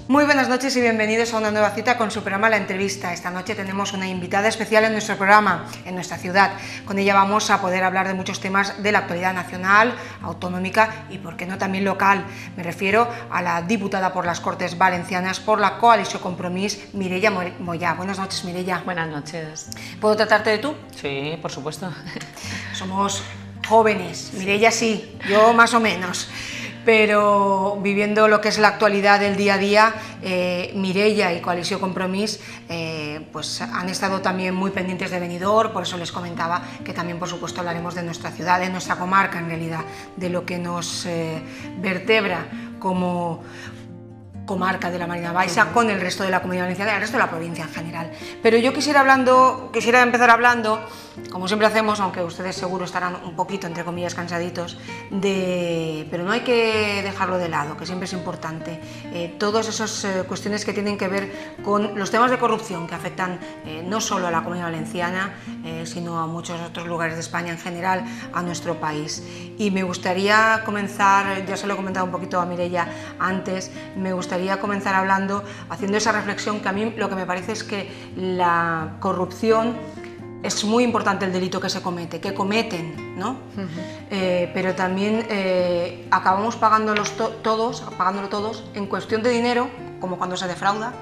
Muy buenas noches y bienvenidos a una nueva cita con su programa La Entrevista. Esta noche tenemos una invitada especial en nuestro programa, en nuestra ciudad. Con ella vamos a poder hablar de muchos temas de la actualidad nacional, autonómica y, por qué no, también local. Me refiero a la diputada por las Cortes Valencianas por la Coalició Compromís, Mireia Moyà. Buenas noches, Mireia. Buenas noches. ¿Puedo tratarte de tú? Sí, por supuesto. Somos jóvenes, Mireia sí, yo más o menos. Pero viviendo lo que es la actualidad del día a día, Mireia y Coalició Compromís pues han estado también muy pendientes de Benidorm, por eso les comentaba que también, por supuesto, hablaremos de nuestra ciudad, de nuestra comarca en realidad, de lo que nos vertebra como comarca de la Marina Baixa con el resto de la Comunidad Valenciana y el resto de la provincia en general. Pero yo quisiera empezar hablando, como siempre hacemos, aunque ustedes seguro estarán un poquito, entre comillas, cansaditos, pero no hay que dejarlo de lado, que siempre es importante, todas esas cuestiones que tienen que ver con los temas de corrupción que afectan no solo a la Comunidad Valenciana, sino a muchos otros lugares de España en general, a nuestro país. Y me gustaría comenzar, ya se lo he comentado un poquito a Mireia antes, me gustaría comenzar haciendo esa reflexión, que a mí lo que me parece es que la corrupción es muy importante, el delito que se comete, que cometen, ¿no? Pero también acabamos pagándolo todos en cuestión de dinero, como cuando se defrauda,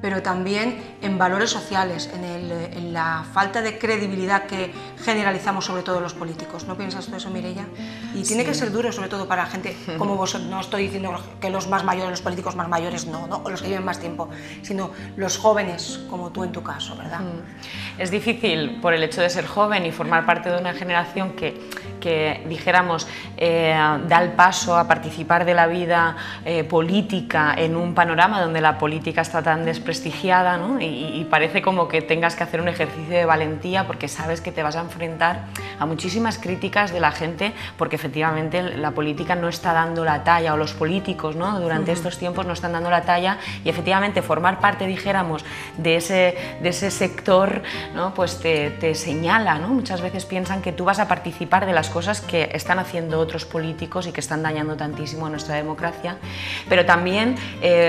pero también en valores sociales, en la falta de credibilidad que generalizamos sobre todo los políticos. ¿No piensas tú eso, Mireia? Y tiene que ser duro, sobre todo para gente como vos. No estoy diciendo que los más mayores, los políticos más mayores, no, o los que lleven más tiempo, sino los jóvenes, como tú en tu caso, ¿verdad? Es difícil por el hecho de ser joven y formar parte de una generación que dijéramos, da el paso a participar de la vida política en un panorama donde la política está tan desprestigiada, ¿no? y parece como que tengas que hacer un ejercicio de valentía porque sabes que te vas a enfrentar a muchísimas críticas de la gente, porque efectivamente la política no está dando la talla, o los políticos, ¿no? Durante estos tiempos no están dando la talla, y efectivamente formar parte, dijéramos, de ese sector, ¿no? Pues te señala, ¿no? Muchas veces piensan que tú vas a participar de las cosas que están haciendo otros políticos y que están dañando tantísimo a nuestra democracia, pero también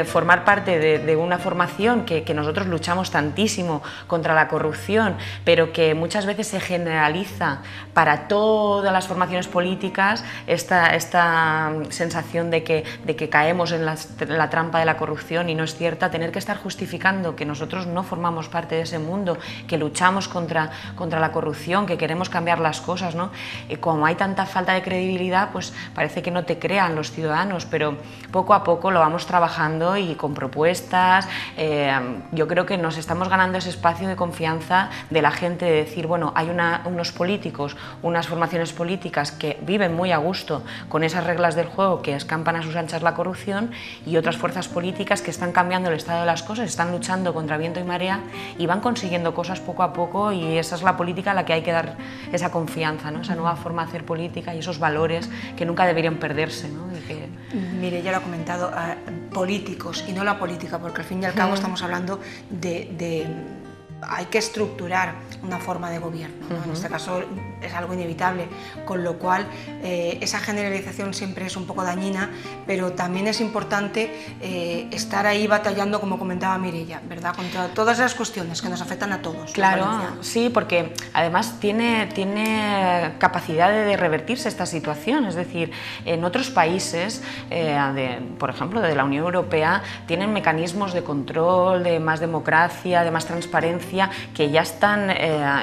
formar parte de una formación que nosotros luchamos tantísimo contra la corrupción, pero que muchas veces se generaliza para todas las formaciones políticas, esta sensación de que caemos en la trampa de la corrupción, y no es cierta, tener que estar justificando que nosotros no formamos parte de ese mundo, que luchamos contra la corrupción, que queremos cambiar las cosas, ¿no? Y como hay tanta falta de credibilidad, pues parece que no te crean los ciudadanos, pero poco a poco lo vamos trabajando y con propuestas. Yo creo que nos estamos ganando ese espacio de confianza de la gente, de decir, bueno, hay unos políticos, unas formaciones políticas que viven muy a gusto con esas reglas del juego que escampan a sus anchas la corrupción, y otras fuerzas políticas que están cambiando el estado de las cosas, están luchando contra viento y marea y van consiguiendo cosas poco a poco, y esa es la política a la que hay que dar esa confianza, ¿no? Esa nueva forma de hacer política y esos valores que nunca deberían perderse, ¿no? Mire, ya lo ha comentado, políticos y no la política, porque al fin y al cabo estamos hablando hay que estructurar una forma de gobierno, ¿no? En este caso es algo inevitable, con lo cual esa generalización siempre es un poco dañina, pero también es importante estar ahí batallando, como comentaba Mireia, ¿verdad? Contra todas esas cuestiones que nos afectan a todos. Claro, sí, porque además tiene capacidad de revertirse esta situación, es decir, en otros países, por ejemplo, de la Unión Europea, tienen mecanismos de control, de más democracia, de más transparencia, que ya están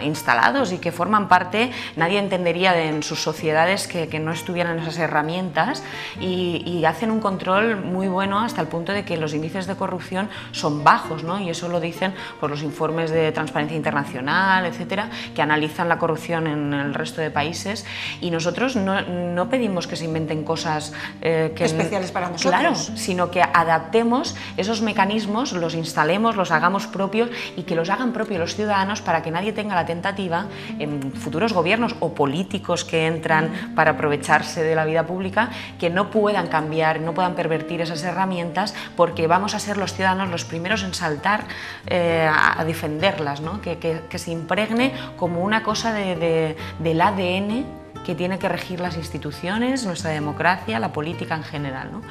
instalados y que forman parte. Nadie entendería en sus sociedades que no estuvieran esas herramientas, y hacen un control muy bueno hasta el punto de que los índices de corrupción son bajos, ¿no? Y eso lo dicen por los informes de Transparencia Internacional, etcétera, que analizan la corrupción en el resto de países, y nosotros no pedimos que se inventen cosas especiales para nosotros, claro, sino que adaptemos esos mecanismos, los instalemos, los hagamos propios, y que los hagan propios los ciudadanos, para que nadie tenga la tentativa en futuros gobiernos o políticos que entran para aprovecharse de la vida pública, que no puedan cambiar, no puedan pervertir esas herramientas, porque vamos a ser los ciudadanos los primeros en saltar a defenderlas, ¿no? Que se impregne como una cosa del ADN que tiene que regir las instituciones, nuestra democracia, la política en general, ¿no?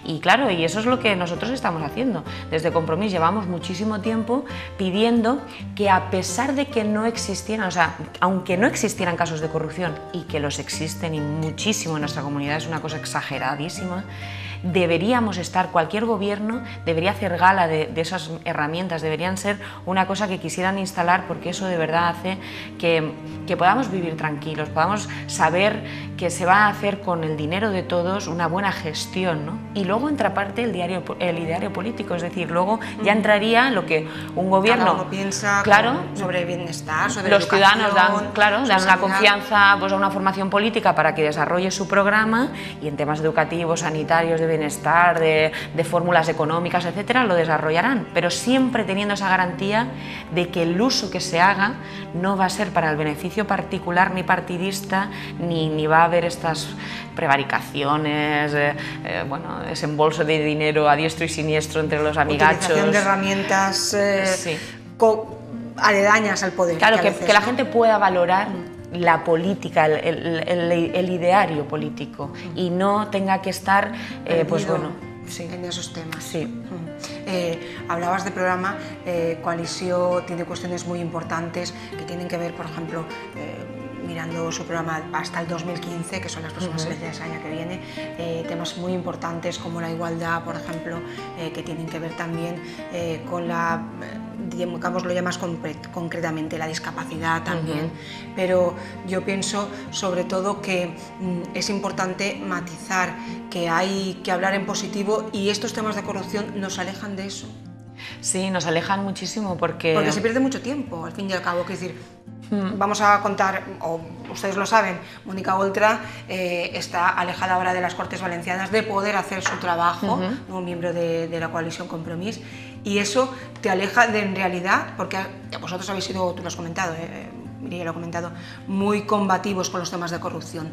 Y claro, y eso es lo que nosotros estamos haciendo. Desde Compromís llevamos muchísimo tiempo pidiendo que, a pesar de que no existieran, o sea, aunque no existieran casos de corrupción, y que los existen y muchísimo en nuestra comunidad, es una cosa exageradísima, deberíamos estar, cualquier gobierno debería hacer gala de esas herramientas, deberían ser una cosa que quisieran instalar, porque eso de verdad hace que podamos vivir tranquilos, podamos saber que se va a hacer con el dinero de todos una buena gestión, ¿no? Y luego entra parte el ideario político, es decir, luego ya entraría lo que un gobierno... Cada uno piensa, claro, sobre bienestar, sobre los educación, ciudadanos dan una confianza, pues, a una formación política para que desarrolle su programa, y en temas educativos, sanitarios, de bienestar, de fórmulas económicas, etcétera, lo desarrollarán, pero siempre teniendo esa garantía de que el uso que se haga no va a ser para el beneficio particular ni partidista, ni va a haber estas prevaricaciones, bueno, desembolso de dinero a diestro y siniestro entre los amigachos. Utilización de herramientas sí, aledañas al poder. Claro, que la gente pueda valorar la política, el ideario político, y no tenga que estar, pues bueno, sí, en esos temas. Sí. Hablabas de programa, Coalició tiene cuestiones muy importantes que tienen que ver, por ejemplo, mirando su programa hasta el 2015, que son las próximas elecciones del año que viene, temas muy importantes como la igualdad, por ejemplo, que tienen que ver también con la, digámoslo ya más concretamente, la discapacidad también, pero yo pienso sobre todo que es importante matizar que hay que hablar en positivo, y estos temas de corrupción nos alejan de eso. Sí, nos alejan muchísimo porque se pierde mucho tiempo, al fin y al cabo, es decir, vamos a contar, o ustedes lo saben, Mónica Oltra está alejada ahora de las Cortes Valencianas de poder hacer su trabajo, un miembro de la coalición Compromís, y eso te aleja de, en realidad, porque vosotros habéis sido, tú lo has comentado, Mireia lo ha comentado, muy combativos con los temas de corrupción,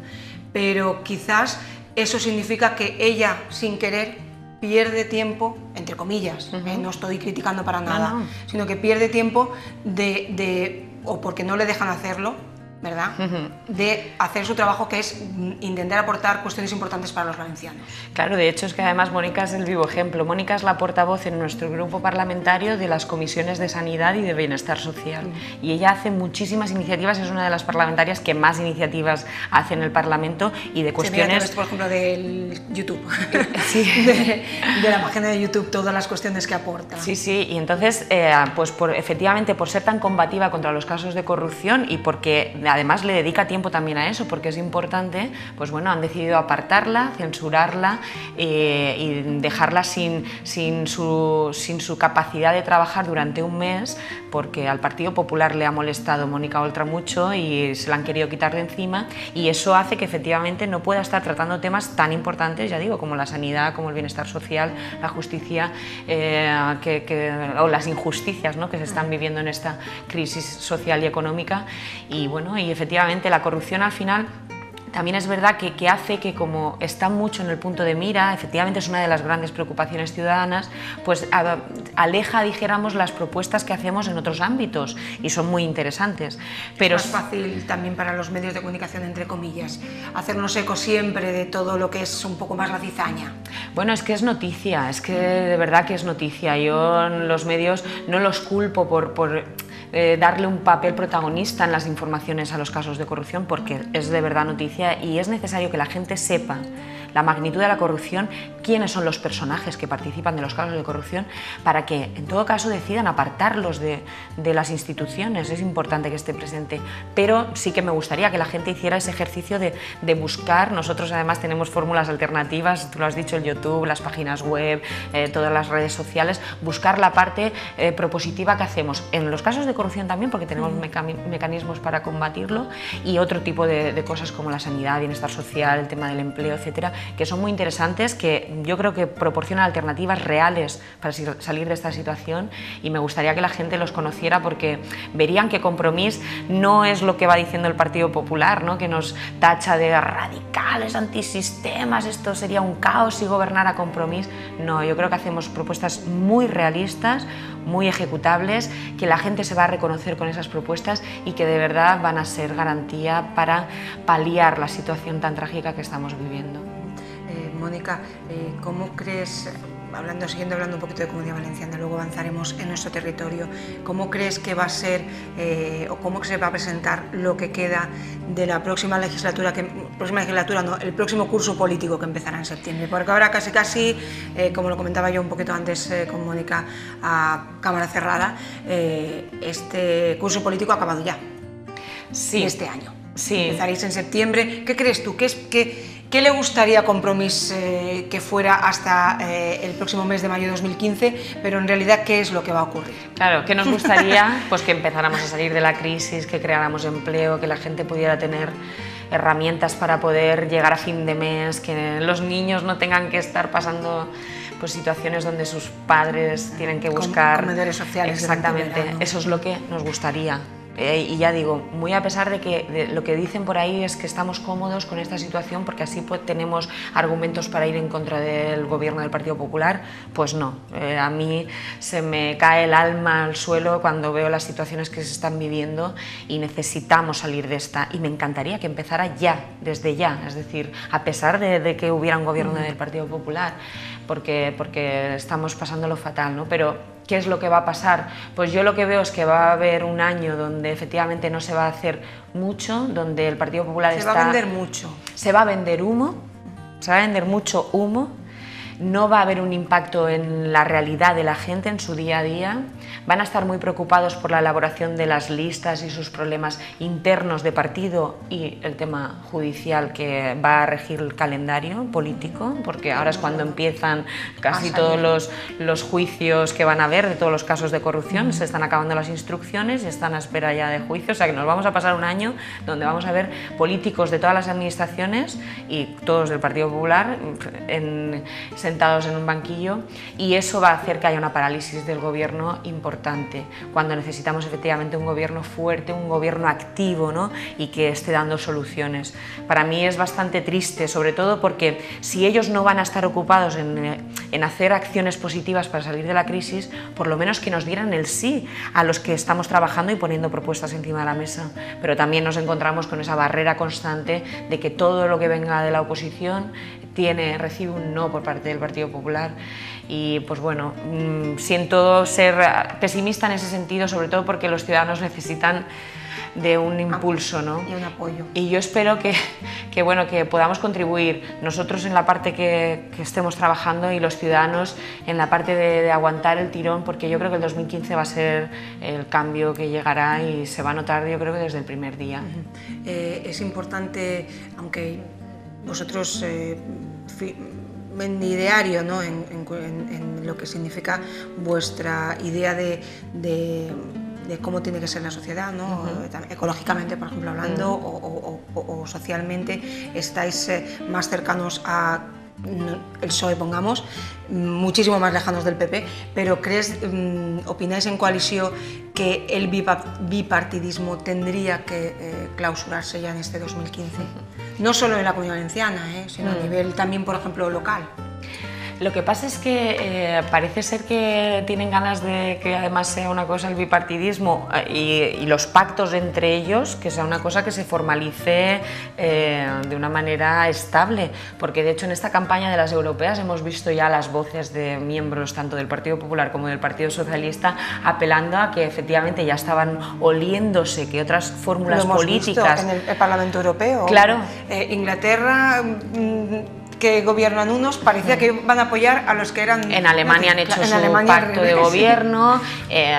pero quizás eso significa que ella, sin querer, pierde tiempo, entre comillas, no estoy criticando para nada, sino que pierde tiempo o porque no le dejan hacerlo, ¿verdad? De hacer su trabajo, que es intentar aportar cuestiones importantes para los valencianos. Claro, de hecho es que además Mónica es el vivo ejemplo. Mónica es la portavoz en nuestro grupo parlamentario de las comisiones de Sanidad y de Bienestar Social, y ella hace muchísimas iniciativas, es una de las parlamentarias que más iniciativas hace en el Parlamento, y de cuestiones... por ejemplo, del YouTube, sí. de la página de YouTube, todas las cuestiones que aporta. Sí, sí, y entonces, pues efectivamente, por ser tan combativa contra los casos de corrupción, y porque además le dedica tiempo también a eso, porque es importante, pues bueno, han decidido apartarla, censurarla y dejarla sin su capacidad de trabajar durante un mes, porque al Partido Popular le ha molestado Mónica Oltra mucho y se la han querido quitar de encima, y eso hace que efectivamente no pueda estar tratando temas tan importantes, ya digo, como la sanidad, como el bienestar social, la justicia, o las injusticias, ¿no?, que se están viviendo en esta crisis social y económica. Y bueno, y efectivamente la corrupción al final también es verdad que hace que, como está mucho en el punto de mira, efectivamente es una de las grandes preocupaciones ciudadanas, pues aleja, dijéramos, las propuestas que hacemos en otros ámbitos, y son muy interesantes. Pero es más fácil también para los medios de comunicación, entre comillas, hacernos eco siempre de todo lo que es un poco más la cizaña. Bueno, es que es noticia, es que de verdad que es noticia. Yo los medios no los culpo por darle un papel protagonista en las informaciones a los casos de corrupción, porque es de verdad noticia, y es necesario que la gente sepa la magnitud de la corrupción, quiénes son los personajes que participan de los casos de corrupción, para que en todo caso decidan apartarlos de las instituciones. Es importante que esté presente, pero sí que me gustaría que la gente hiciera ese ejercicio de buscar. Nosotros además tenemos fórmulas alternativas, tú lo has dicho, el YouTube, las páginas web, todas las redes sociales, buscar la parte propositiva que hacemos en los casos de corrupción también, porque tenemos mecanismos para combatirlo, y otro tipo de cosas como la sanidad, bienestar social, el tema del empleo, etcétera, que son muy interesantes, que yo creo que proporcionan alternativas reales para salir de esta situación, y me gustaría que la gente los conociera, porque verían que Compromís no es lo que va diciendo el Partido Popular, ¿no?, que nos tacha de radicales, antisistemas, esto sería un caos si gobernara Compromís. No, yo creo que hacemos propuestas muy realistas, muy ejecutables, que la gente se va a reconocer con esas propuestas y que de verdad van a ser garantía para paliar la situación tan trágica que estamos viviendo. Mónica, ¿cómo crees, siguiendo hablando un poquito de Comunidad Valenciana, luego avanzaremos en nuestro territorio, cómo crees que va a ser o cómo se va a presentar lo que queda de la próxima legislatura, el próximo curso político que empezará en septiembre? Porque ahora casi, como lo comentaba yo un poquito antes con Mónica a cámara cerrada, este curso político ha acabado ya, sí, este año. Sí. Empezaréis en septiembre. ¿Qué crees tú? ¿Qué le gustaría a Compromís que fuera hasta el próximo mes de mayo de 2015? Pero en realidad, ¿qué es lo que va a ocurrir? Claro, que nos gustaría pues que empezáramos a salir de la crisis, que creáramos empleo, que la gente pudiera tener herramientas para poder llegar a fin de mes, que los niños no tengan que estar pasando pues situaciones donde sus padres tienen que buscar comedores sociales. Exactamente, eso es lo que nos gustaría. Y ya digo, muy a pesar de que lo que dicen por ahí es que estamos cómodos con esta situación porque así tenemos argumentos para ir en contra del gobierno del Partido Popular, pues no. A mí se me cae el alma al suelo cuando veo las situaciones que se están viviendo y necesitamos salir de esta. Y me encantaría que empezara ya, desde ya, es decir, a pesar de que hubiera un gobierno del Partido Popular, porque estamos pasándolo fatal, ¿no? Pero ¿qué es lo que va a pasar? Pues yo lo que veo es que va a haber un año donde efectivamente no se va a hacer mucho, donde el Partido Popular se va a vender mucho. Se va a vender humo, se va a vender mucho humo, no va a haber un impacto en la realidad de la gente, en su día a día, van a estar muy preocupados por la elaboración de las listas y sus problemas internos de partido y el tema judicial que va a regir el calendario político, porque ahora es cuando empiezan casi todos los juicios que van a haber de todos los casos de corrupción, se están acabando las instrucciones y están a espera ya de juicio, o sea que nos vamos a pasar un año donde vamos a ver políticos de todas las administraciones y todos del Partido Popular sentados en un banquillo, y eso va a hacer que haya una parálisis del gobierno importante, cuando necesitamos efectivamente un gobierno fuerte, un gobierno activo, ¿no? Y que esté dando soluciones. Para mí es bastante triste, sobre todo porque si ellos no van a estar ocupados en hacer acciones positivas para salir de la crisis, por lo menos que nos dieran el sí a los que estamos trabajando y poniendo propuestas encima de la mesa. Pero también nos encontramos con esa barrera constante de que todo lo que venga de la oposición recibe un no por parte del Partido Popular y pues bueno, siento ser pesimista en ese sentido, sobre todo porque los ciudadanos necesitan de un impulso, ¿no? Y un apoyo. Y yo espero que bueno, que podamos contribuir nosotros en la parte que estemos trabajando y los ciudadanos en la parte de aguantar el tirón, porque yo creo que el 2015 va a ser el cambio que llegará y se va a notar, yo creo que desde el primer día. Es importante, aunque vosotros en ideario, ¿no? en lo que significa vuestra idea de cómo tiene que ser la sociedad, ¿no? Ecológicamente, por ejemplo, hablando, o socialmente, estáis más cercanos a el PSOE, pongamos, muchísimo más lejanos del PP, pero opináis en coalición que el bipartidismo tendría que clausurarse ya en este 2015? No solo en la Comunidad Valenciana, sino a nivel también, por ejemplo, local. Lo que pasa es que parece ser que tienen ganas de que además sea una cosa el bipartidismo y los pactos entre ellos, que sea una cosa que se formalice de una manera estable, porque de hecho en esta campaña de las europeas hemos visto ya las voces de miembros tanto del Partido Popular como del Partido Socialista apelando a que efectivamente ya estaban oliéndose que otras fórmulas políticas... Lo hemos visto en el Parlamento Europeo. Claro. Inglaterra... que gobiernan unos, parecía que van a apoyar a los que eran... En Alemania han hecho su pacto de gobierno,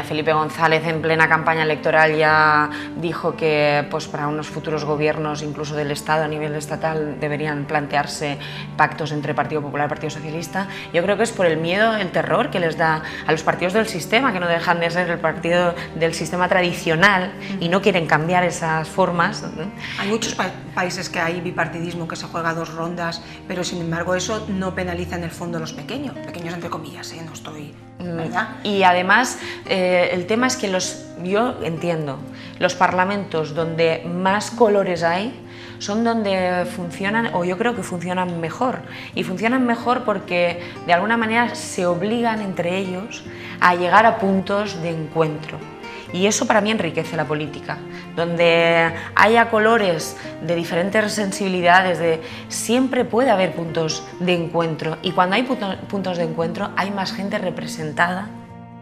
Felipe González en plena campaña electoral ya dijo que pues, para unos futuros gobiernos, incluso del Estado a nivel estatal, deberían plantearse pactos entre Partido Popular y Partido Socialista. Yo creo que es por el miedo, el terror que les da a los partidos del sistema, que no dejan de ser el partido del sistema tradicional y no quieren cambiar esas formas. Hay muchos países que hay bipartidismo, que se juega 2 rondas, pero sin embargo eso no penaliza en el fondo a los pequeños entre comillas, no estoy, ¿verdad? Y además el tema es que yo entiendo, los parlamentos donde más colores hay son donde funcionan, o yo creo que funcionan mejor. Y funcionan mejor porque de alguna manera se obligan entre ellos a llegar a puntos de encuentro. Y eso para mí enriquece la política, donde haya colores de diferentes sensibilidades, siempre puede haber puntos de encuentro, y cuando hay puntos de encuentro hay más gente representada,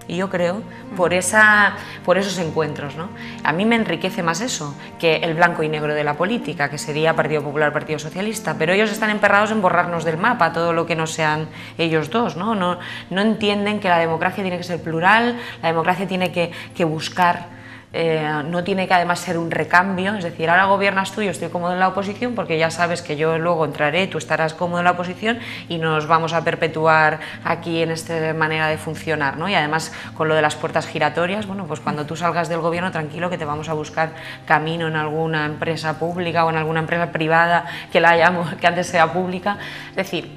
y yo creo, por esos encuentros, ¿no? A mí me enriquece más eso que el blanco y negro de la política, que sería Partido Popular, Partido Socialista, pero ellos están emperrados en borrarnos del mapa todo lo que no sean ellos dos, ¿no? No entienden que la democracia tiene que ser plural, la democracia tiene que buscar, no tiene que además ser un recambio, es decir, ahora gobiernas tú, yo estoy cómodo en la oposición porque ya sabes que yo luego entraré, tú estarás cómodo en la oposición y nos vamos a perpetuar aquí en esta manera de funcionar, ¿no? Y además con lo de las puertas giratorias, bueno, pues cuando tú salgas del gobierno, tranquilo, que te vamos a buscar camino en alguna empresa pública o en alguna empresa privada que antes sea pública. Es decir,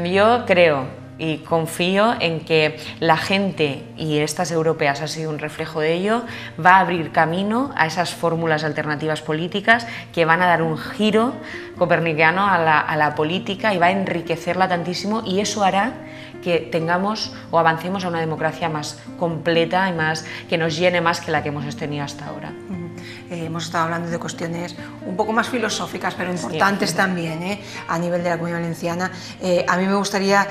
yo creo y confío en que la gente, y estas europeas ha sido un reflejo de ello, va a abrir camino a esas fórmulas alternativas políticas que van a dar un giro copernicano a la política y va a enriquecerla tantísimo, y eso hará que tengamos o avancemos a una democracia más completa y más, que nos llene más que la que hemos tenido hasta ahora. Hemos estado hablando de cuestiones un poco más filosóficas, pero importantes también, a nivel de la Comunidad Valenciana. A mí me gustaría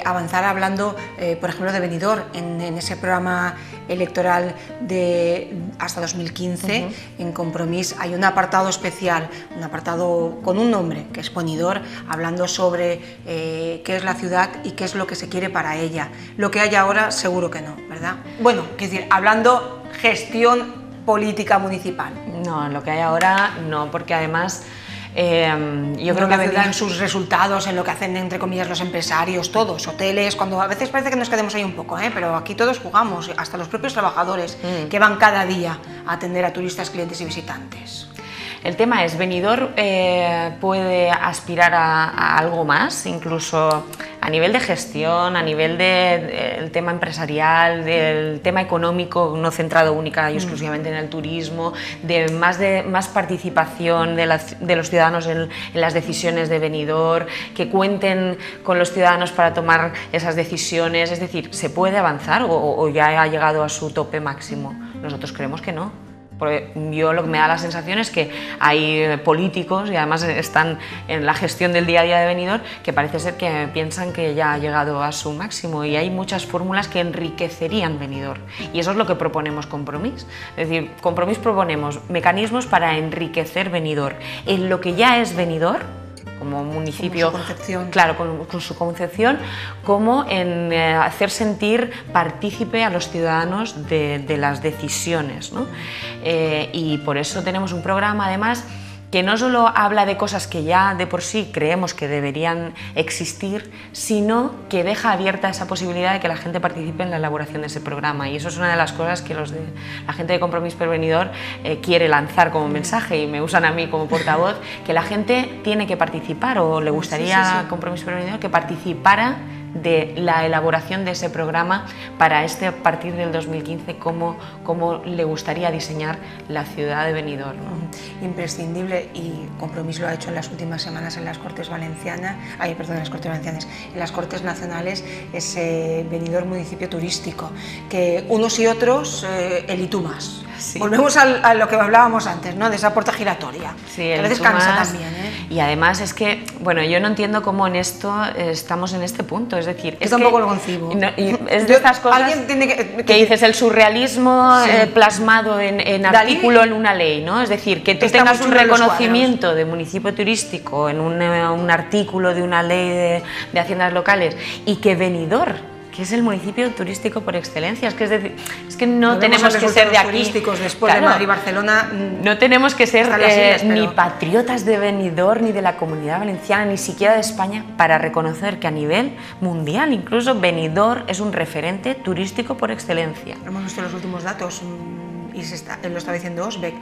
avanzar hablando, por ejemplo, de Benidorm. En ese programa electoral de hasta 2015, en Compromís, hay un apartado especial, un apartado con un nombre, que es Benidorm, hablando sobre qué es la ciudad y qué es lo que se quiere para ella. Lo que hay ahora, seguro que no, ¿verdad? Bueno, quiero decir, hablando gestión política municipal. No, lo que hay ahora no, porque además yo creo que la ciudad en sus resultados, en lo que hacen entre comillas los empresarios, todos, hoteles, cuando a veces parece que nos quedemos ahí un poco, pero aquí todos jugamos, hasta los propios trabajadores que van cada día a atender a turistas, clientes y visitantes. El tema es, Benidorm puede aspirar a algo más, incluso a nivel de gestión, a nivel del tema empresarial, del tema económico, no centrado única y exclusivamente en el turismo, de más participación de los ciudadanos en las decisiones de Benidorm, que cuenten con los ciudadanos para tomar esas decisiones. Es decir, ¿se puede avanzar o ya ha llegado a su tope máximo? Nosotros creemos que no. Porque yo lo que me da la sensación es que hay políticos, y además están en la gestión del día a día de Benidorm, que parece ser que piensan que ya ha llegado a su máximo, y hay muchas fórmulas que enriquecerían Benidorm, y eso es lo que proponemos Compromís. Es decir, Compromís proponemos mecanismos para enriquecer Benidorm en lo que ya es Benidorm como municipio, claro, con su concepción, como en hacer sentir partícipe a los ciudadanos de las decisiones, ¿no? Y por eso tenemos un programa, además, que no solo habla de cosas que ya de por sí creemos que deberían existir, sino que deja abierta esa posibilidad de que la gente participe en la elaboración de ese programa, y eso es una de las cosas que la gente de Compromís per Benidorm quiere lanzar como mensaje, y me usan a mí como portavoz, que la gente tiene que participar, o le gustaría Compromís per Benidorm que participara de la elaboración de ese programa para a partir del 2015, cómo le gustaría diseñar la ciudad de Benidorm, ¿no? Imprescindible, y Compromís lo ha hecho en las últimas semanas en las Cortes Valencianas, en las Cortes Nacionales, ese Benidorm municipio turístico, que unos y otros el y tú más. Sí. Volvemos a lo que hablábamos antes, ¿no? De esa puerta giratoria, sí, que a veces cansa también, Y además es que, bueno, yo no entiendo cómo en esto estamos en este punto, es decir... Yo tampoco lo concibo. Y es de estas cosas que dices, el surrealismo plasmado en artículo en una ley, ¿no? Es decir, que tú tengas un reconocimiento de municipio turístico en un artículo de una ley de haciendas locales, y que Benidorm, que es el municipio turístico por excelencia, es que no tenemos que ser de aquí, turísticos después de Madrid y Barcelona, no tenemos que ser ni patriotas de Benidorm, ni de la Comunidad Valenciana, ni siquiera de España, para reconocer que a nivel mundial incluso Benidorm es un referente turístico por excelencia. Hemos visto los últimos datos, y lo está diciendo Osbeck,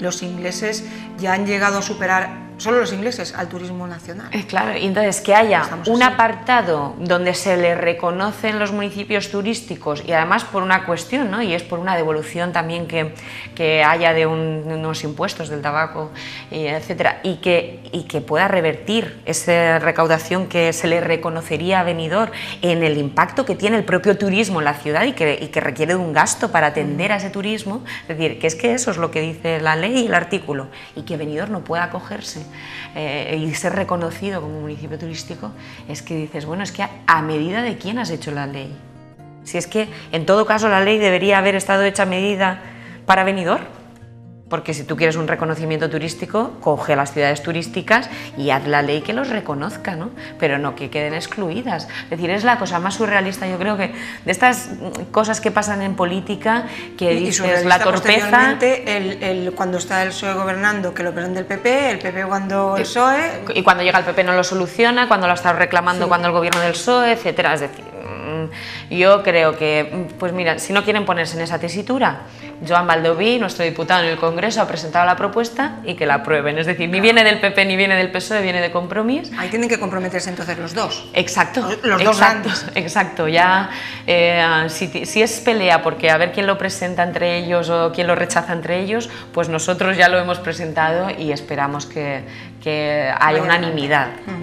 los ingleses ya han llegado a superar solo los ingleses, al turismo nacional. Claro, y entonces que haya un apartado donde se le reconocen los municipios turísticos, y además por una cuestión, ¿no? Y es por una devolución también que haya de unos impuestos del tabaco, etcétera, y que pueda revertir esa recaudación que se le reconocería a Benidorm en el impacto que tiene el propio turismo en la ciudad y que requiere de un gasto para atender a ese turismo. Es decir, que es que eso es lo que dice la ley y el artículo, y que Benidorm no pueda acogerse y ser reconocido como municipio turístico, es que dices, bueno, es que a medida de quién has hecho la ley. Si es que en todo caso la ley debería haber estado hecha a medida para Benidorm, porque si tú quieres un reconocimiento turístico, coge las ciudades turísticas y haz la ley que los reconozca, ¿no? Pero no que queden excluidas. Es decir, es la cosa más surrealista, yo creo, que de estas cosas que pasan en política, que dices la torpeza. Cuando está el PSOE gobernando, que lo presenta el PP, el PP cuando el PSOE. Y cuando llega el PP no lo soluciona, cuando lo está reclamando cuando el gobierno del PSOE, etcétera. Es decir, yo creo que, pues mira, si no quieren ponerse en esa tesitura, Joan Baldoví, nuestro diputado en el Congreso, ha presentado la propuesta y que la aprueben. Es decir, ni viene del PP ni viene del PSOE, viene de Compromís. Ahí tienen que comprometerse entonces los dos. Exacto. Los dos grandes. Exacto. Ya, si es pelea porque a ver quién lo presenta entre ellos o quién lo rechaza entre ellos, pues nosotros ya lo hemos presentado y esperamos que haya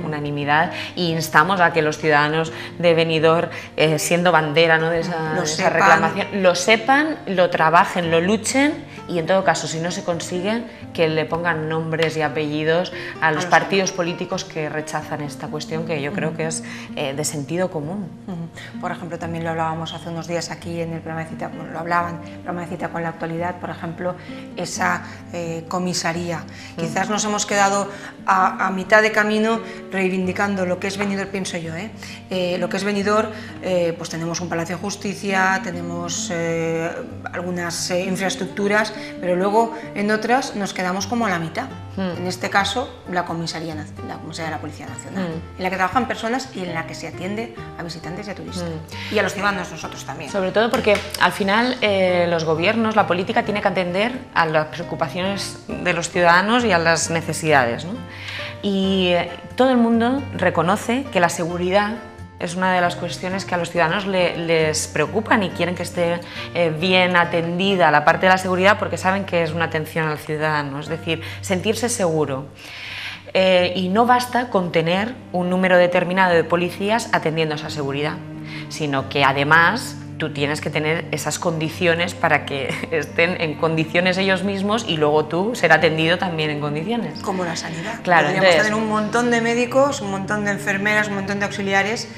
unanimidad, y instamos a que los ciudadanos de Benidorm, siendo bandera, ¿no?, de esa reclamación, lo sepan, lo trabajen, lo luchen, y en todo caso, si no se consigue, que le pongan nombres y apellidos a los partidos políticos que rechazan esta cuestión, que yo creo que es de sentido común. Por ejemplo, también lo hablábamos hace unos días aquí en el programa de cita, lo hablaban, el programa de cita con la actualidad, por ejemplo, esa comisaría. Quizás nos hemos quedado a mitad de camino reivindicando lo que es Benidorm, pienso yo, lo que es Benidorm, pues tenemos un Palacio de Justicia, tenemos algunas infraestructuras, pero luego en otras nos quedamos como a la mitad. En este caso, la comisaría de la Policía Nacional, en la que trabajan personas y en la que se atiende a visitantes y a turistas. Y a los ciudadanos, nosotros también. Sobre todo porque al final los gobiernos, la política tiene que atender a las preocupaciones de los ciudadanos y a las necesidades, ¿no? Y todo el mundo reconoce que la seguridad es una de las cuestiones que a los ciudadanos les preocupan y quieren que esté bien atendida la parte de la seguridad, porque saben que es una atención al ciudadano, es decir, sentirse seguro. Y no basta con tener un número determinado de policías atendiendo esa seguridad, sino que además tú tienes que tener esas condiciones para que estén en condiciones ellos mismos y luego tú ser atendido también en condiciones. Como la sanidad. Claro, podríamos tener un montón de médicos, un montón de enfermeras, un montón de auxiliares,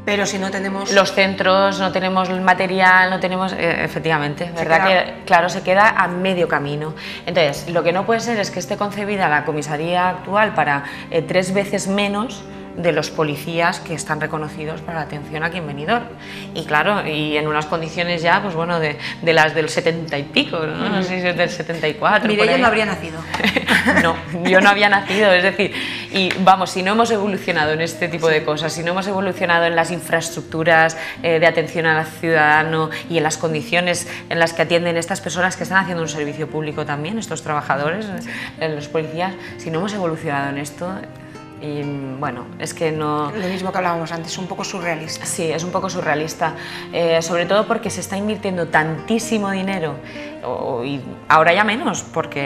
pero si no tenemos... Los centros, no tenemos el material, no tenemos... efectivamente, ¿verdad? Que, claro, se queda a medio camino. Entonces, lo que no puede ser es que esté concebida la comisaría actual para 3 veces menos de los policías que están reconocidos para la atención aquí en Benidorm. Y claro, y en unas condiciones ya, pues bueno, de las del 70 y pico, ¿no? No sé si es del 74. Mireia no habría nacido. No, yo no había nacido, es decir, y vamos, si no hemos evolucionado en este tipo de cosas, si no hemos evolucionado en las infraestructuras de atención al ciudadano y en las condiciones en las que atienden estas personas que están haciendo un servicio público también, estos trabajadores, los policías, si no hemos evolucionado en esto... Y bueno, es que no... Lo mismo que hablábamos antes, un poco surrealista. Sí, es un poco surrealista, sobre todo porque se está invirtiendo tantísimo dinero, y ahora ya menos,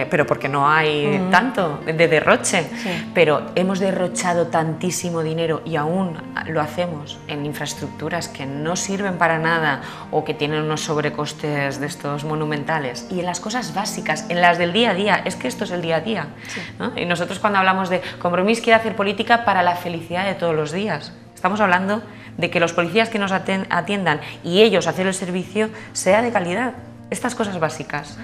pero porque no hay tanto de derroche, pero hemos derrochado tantísimo dinero y aún lo hacemos en infraestructuras que no sirven para nada o que tienen unos sobrecostes de estos monumentales, y en las cosas básicas, en las del día a día, es que esto es el día a día, ¿no? Y nosotros cuando hablamos de Compromís quiere hacer política para la felicidad de todos los días, estamos hablando de que los policías que nos atiendan y ellos hacer el servicio sea de calidad. Estas cosas básicas,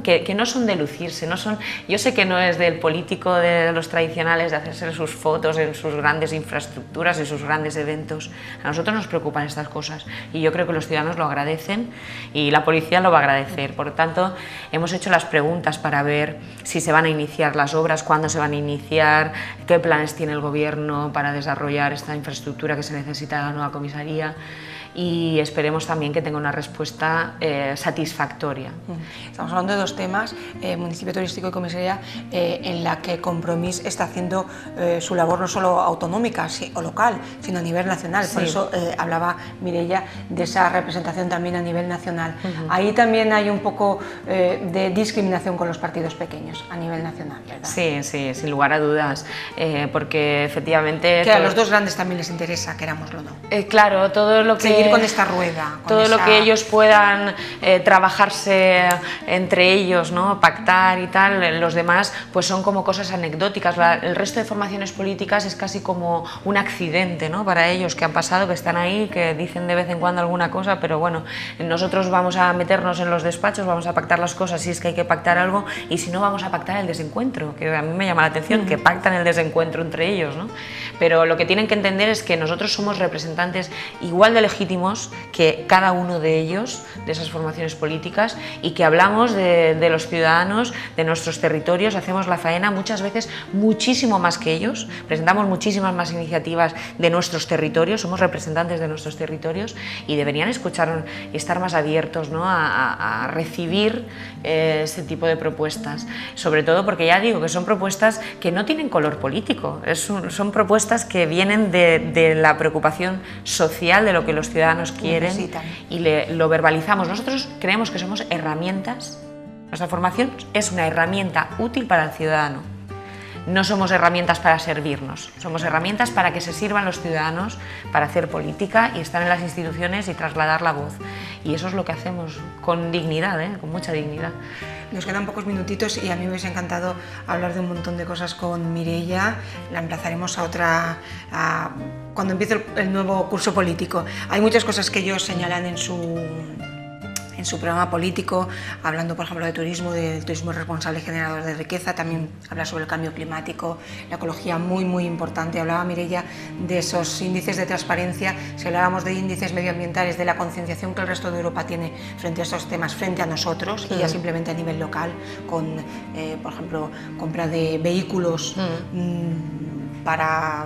que no son de lucirse, no son... Yo sé que no es del político de los tradicionales de hacerse sus fotos en sus grandes infraestructuras y sus grandes eventos. A nosotros nos preocupan estas cosas y yo creo que los ciudadanos lo agradecen y la policía lo va a agradecer. Por lo tanto, hemos hecho las preguntas para ver si se van a iniciar las obras, cuándo se van a iniciar, qué planes tiene el gobierno para desarrollar esta infraestructura que se necesita en la nueva comisaría. y esperemos también que tenga una respuesta satisfactoria. Estamos hablando de dos temas, municipio turístico y comisaría, en la que Compromís está haciendo su labor no solo autonómica o local, sino a nivel nacional. Sí. Por eso hablaba Mireia de esa representación también a nivel nacional. Ahí también hay un poco de discriminación con los partidos pequeños a nivel nacional, ¿verdad? Sí, sí, sin lugar a dudas, porque efectivamente... Que a los dos grandes también les interesa, querámoslo o no. Claro, todo lo que... Seguir con esta rueda. Todo lo que ellos puedan trabajarse entre ellos, ¿no? Pactar y tal, los demás pues son como cosas anecdóticas. El resto de formaciones políticas es casi como un accidente, ¿no? Para ellos, que han pasado, que están ahí, que dicen de vez en cuando alguna cosa, pero bueno, nosotros vamos a meternos en los despachos, vamos a pactar las cosas si es que hay que pactar algo, y si no, vamos a pactar el desencuentro, que a mí me llama la atención, que pactan el desencuentro entre ellos, ¿no? Pero lo que tienen que entender es que nosotros somos representantes igual de legítimos que cada uno de ellos, de esas formaciones políticas, y que hablamos de los ciudadanos, de nuestros territorios, hacemos la faena muchas veces muchísimo más que ellos, presentamos muchísimas más iniciativas de nuestros territorios, somos representantes de nuestros territorios, y deberían escuchar y estar más abiertos, ¿no? a recibir ese tipo de propuestas, sobre todo porque ya digo que son propuestas que no tienen color político, son propuestas que vienen de la preocupación social, de lo que los ciudadanos quieren. Necesitan. Y lo verbalizamos. Nosotros creemos que somos herramientas, nuestra formación es una herramienta útil para el ciudadano. No somos herramientas para servirnos, somos herramientas para que se sirvan los ciudadanos para hacer política y estar en las instituciones y trasladar la voz. Y eso es lo que hacemos con dignidad, con mucha dignidad. Nos quedan pocos minutitos y a mí me hubiese encantado hablar de un montón de cosas con Mireia. La emplazaremos a otra, cuando empiece el nuevo curso político. Hay muchas cosas que ellos señalan en su programa político, hablando por ejemplo de turismo, del turismo responsable y generador de riqueza, también habla sobre el cambio climático, la ecología muy importante. Hablaba Mireia de esos índices de transparencia, si hablábamos de índices medioambientales, de la concienciación que el resto de Europa tiene frente a estos temas, frente a nosotros, y ya simplemente a nivel local, con por ejemplo compra de vehículos para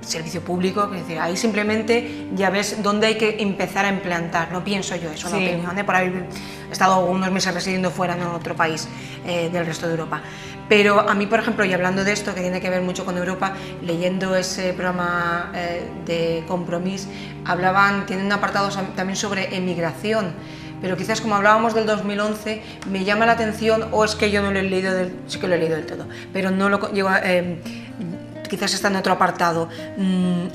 servicio público, es decir, ahí simplemente ya ves dónde hay que empezar a implantar, no pienso yo, es una opinión, por haber estado unos meses residiendo fuera en otro país del resto de Europa. Pero a mí, por ejemplo, y hablando de esto, que tiene que ver mucho con Europa, leyendo ese programa de Compromís, tienen un apartado también sobre emigración, pero quizás como hablábamos del 2011, me llama la atención, o es que yo no lo he leído, sí que lo he leído del todo, pero no lo llevo quizás está en otro apartado.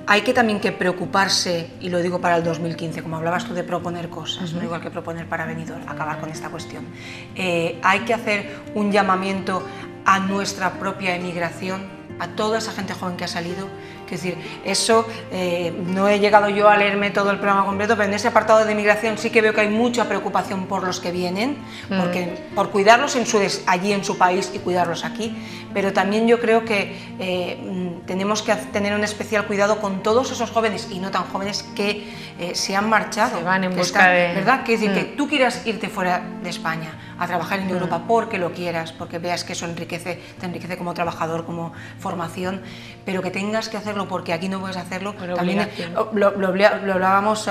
Hay que también que preocuparse, y lo digo para el 2015, como hablabas tú de proponer cosas, no igual que proponer para Benidorm, acabar con esta cuestión. Hay que hacer un llamamiento a nuestra propia emigración, a toda esa gente joven que ha salido. Es decir, eso no he llegado yo a leerme todo el programa completo, pero en ese apartado de migración sí que veo que hay mucha preocupación por los que vienen, por cuidarlos allí en su país y cuidarlos aquí, pero también yo creo que tenemos que tener un especial cuidado con todos esos jóvenes y no tan jóvenes que se han marchado. Se van en busca de... ¿Verdad? Que es decir, que tú quieras irte fuera de España a trabajar en Europa porque lo quieras, porque veas que eso te enriquece como trabajador, como formación, pero que tengas que hacerlo porque aquí no puedes hacerlo. También lo hablábamos,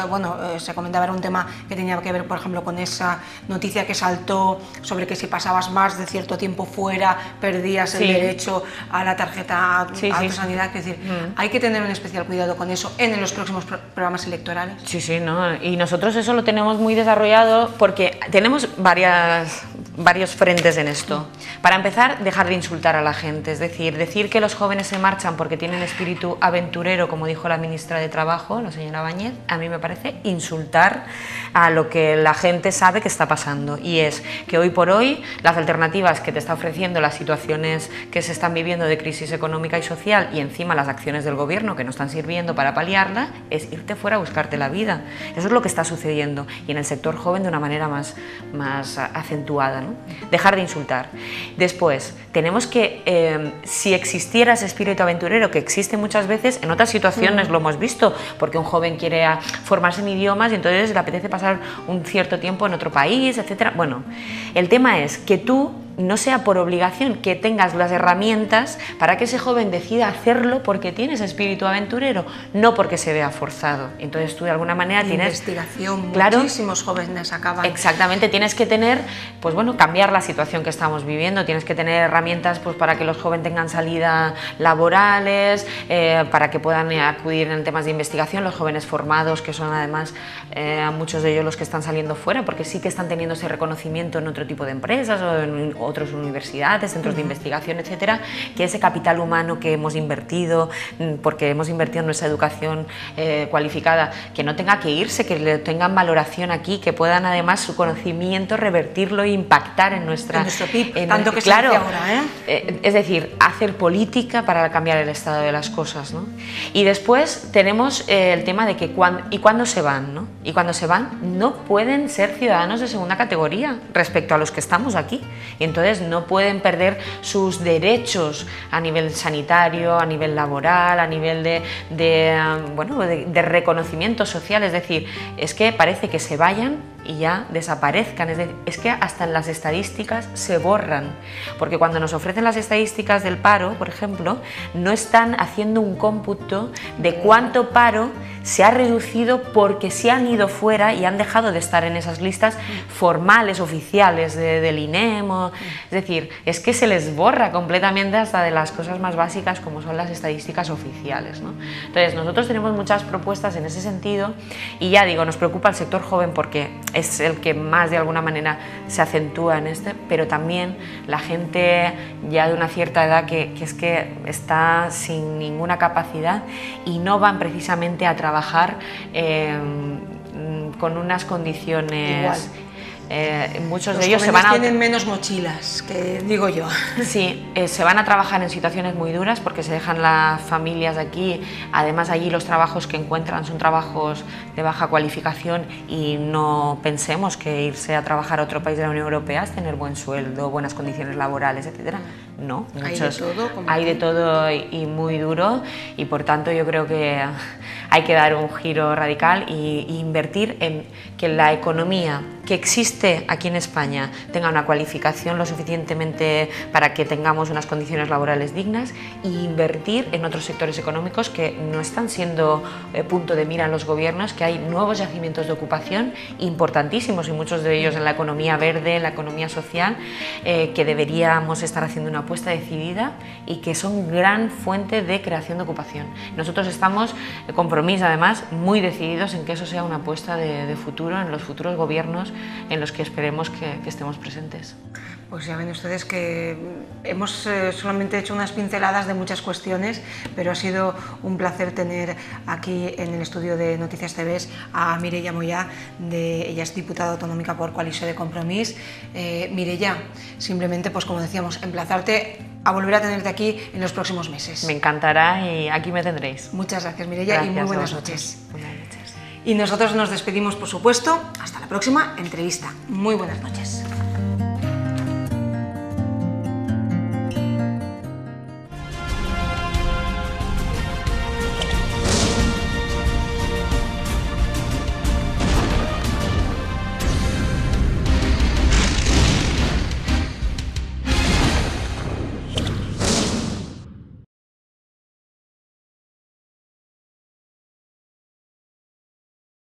se comentaba, era un tema que tenía que ver, por ejemplo, con esa noticia que saltó sobre que si pasabas más de cierto tiempo fuera, perdías el derecho a la tarjeta de sanidad. Es decir, hay que tener un especial cuidado con eso en los próximos programas electorales. Sí, ¿no? Y nosotros eso lo tenemos muy desarrollado porque tenemos varios frentes en esto. Para empezar, dejar de insultar a la gente, es decir que los jóvenes se marchan porque tienen espíritu aventurero, como dijo la ministra de Trabajo, la señora Báñez, a mí me parece insultar a lo que la gente sabe que está pasando, y es que hoy por hoy las alternativas que te está ofreciendo las situaciones que se están viviendo de crisis económica y social, y encima las acciones del gobierno que no están sirviendo para paliarla, es irte fuera a buscarte la vida. Eso es lo que está sucediendo, y en el sector joven de una manera más acentuada, ¿no? Dejar de insultar. Después, tenemos que, si existiera ese espíritu aventurero, que existe muchas veces, en otras situaciones lo hemos visto, porque un joven quiere formarse en idiomas y entonces le apetece pasar un cierto tiempo en otro país, etcétera. Bueno, el tema es que tú no sea por obligación, que tengas las herramientas para que ese joven decida hacerlo porque tiene ese espíritu aventurero, no porque se vea forzado. Entonces tú de alguna manera tienes... Investigación, claro, muchísimos jóvenes acaban... Exactamente, tienes que tener, pues bueno, cambiar la situación que estamos viviendo, tienes que tener herramientas pues para que los jóvenes tengan salida laborales, para que puedan acudir en temas de investigación, los jóvenes formados, que son además muchos de ellos los que están saliendo fuera, porque sí que están teniendo ese reconocimiento en otro tipo de empresas o en otras universidades, centros de investigación, etcétera, que ese capital humano que hemos invertido, porque hemos invertido en nuestra educación cualificada, que no tenga que irse, que le tengan valoración aquí, que puedan además su conocimiento revertirlo e impactar en nuestro PIB, tanto que claro, se hace ahora, es decir, hacer política para cambiar el estado de las cosas, ¿no? Y después tenemos el tema de que cuándo se van, ¿no? Y cuando se van no pueden ser ciudadanos de segunda categoría respecto a los que estamos aquí, y entonces no pueden perder sus derechos a nivel sanitario, a nivel laboral, a nivel de reconocimiento social. Es decir, es que parece que se vayan y ya desaparezcan, es que hasta en las estadísticas se borran, porque cuando nos ofrecen las estadísticas del paro, por ejemplo, no están haciendo un cómputo de cuánto paro se ha reducido porque se han ido fuera y han dejado de estar en esas listas formales, oficiales del INEM, es decir, es que se les borra completamente hasta de las cosas más básicas como son las estadísticas oficiales, ¿no? Entonces nosotros tenemos muchas propuestas en ese sentido y ya digo, nos preocupa el sector joven porque es el que más de alguna manera se acentúa en pero también la gente ya de una cierta edad que es que está sin ninguna capacidad y no van precisamente a trabajar con unas condiciones... Igual. Muchos de ellos se van a... tienen menos mochilas, que digo yo. Sí, se van a trabajar en situaciones muy duras porque se dejan las familias aquí, además allí los trabajos que encuentran son trabajos de baja cualificación y no pensemos que irse a trabajar a otro país de la Unión Europea es tener buen sueldo, buenas condiciones laborales, etcétera. No, hay de todo y muy duro, y por tanto yo creo que hay que dar un giro radical e invertir en que la economía que existe aquí en España tenga una cualificación lo suficientemente para que tengamos unas condiciones laborales dignas, e invertir en otros sectores económicos que no están siendo punto de mira en los gobiernos, que hay nuevos yacimientos de ocupación importantísimos y muchos de ellos en la economía verde, en la economía social, que deberíamos estar haciendo una apuesta decidida y que son gran fuente de creación de ocupación. Nosotros estamos, Compromís además, muy decididos en que eso sea una apuesta de futuro en los futuros gobiernos en los que esperemos que estemos presentes. Pues ya ven ustedes que hemos solamente hecho unas pinceladas de muchas cuestiones, pero ha sido un placer tener aquí en el estudio de Noticias TV a Mireia Moyà, ella es diputada autonómica por Coalició de Compromís. Mireia, simplemente, pues como decíamos, emplazarte a volver a tenerte aquí en los próximos meses. Me encantará y aquí me tendréis. Muchas gracias, Mireia, y muy buenas noches. Buenas noches. Y nosotros nos despedimos, por supuesto, hasta la próxima entrevista. Muy buenas noches.